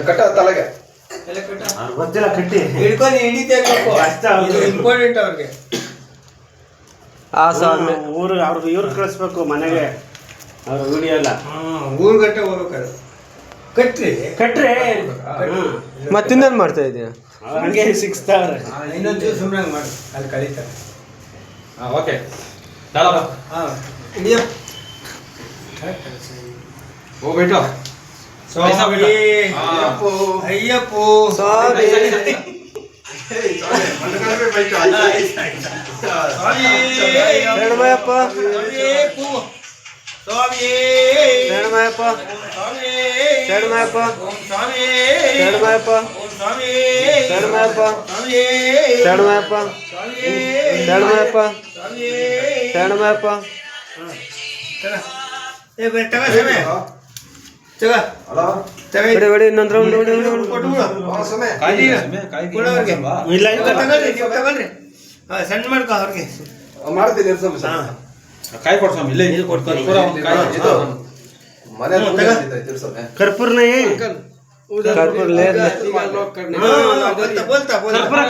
ಕಟ್ಟ ತಲೆಗೆ ಗೊತ್ತಿಲ್ಲ ಕಟ್ಟಿ ಹಿಡ್ಕೊಂಡು ಹಿಡಿತೇಬೇಕು ಅಷ್ಟ ಇಂಪಾರ್ಟೆಂಟ್ ಅವ್ರಿಗೆ. ಆ ಸ್ವಾಮಿ ಊರಿಗೆ ಅವ್ರಿಗೆ ಇವ್ರು ಕಳಿಸ್ಬೇಕು ಮನೆಗೆ ಅವ್ರ ವಿಡಿಯೋ ಎಲ್ಲ ಊರ್ ಗಂಟೆ ಹೋಗ್ಬೇಕಾದ್ರೆ ಕಟ್ರಿ ಕಟ್ರೆ ಮತ್ತಿನ್ನೇನು ಮಾಡ್ತಾ ಇದೀಯ? ಹಂಗೆ ಸಿಕ್ಸ್ತಾವ್ರೆ. ಇನ್ನೊಂದು ಸುಮ್ಮನೆ ಮಾಡಿ ಅಲ್ಲಿ ಕಳೀತಾರೆ. ಓಕೆ ಹಾಂ ಹಿಡಿಯೋ ಹೋಗ್ಬಿಟ್ಟು ಸ್ವಾಮಿ ಅಯ್ಯಪ್ಪೋ ಸ್ವಾಮಿ ಶರಣಮಯ್ಯಪ್ಪ ಶರಣಮಯ್ಯಪ್ಪ ಶರಣಮಯ್ಯಪ್ಪ ಶರಣಮಯ್ಯಪ್ಪ ಶರಣಮಯ್ಯಪ್ಪ ಶರಣಮಯ್ಯಪ್ಪ ಶರಣಮಯ್ಯಪ್ಪ ಶರಣಮಯ್ಯಪ್ಪ ಹೊಡಿ ಇನ್ನೊಂದು ರೌಂಡ್ ಹೊಡಿ ಇಲ್ಲ ಸಣ್ಣ ಮಾಡ್ಕೊ ಅವ್ರಿಗೆ ಮಾಡ್ತೀನಿ ಕಾಯಿ ಕೊಡ್ಸಮ್ಮ ಇಲ್ಲೇ ಮನೆ ಕರ್ಪೂರ್ನೇ ಕರ್ಪೂರ ಬೋಲ್ತಾ ಕರ್ಪೂರ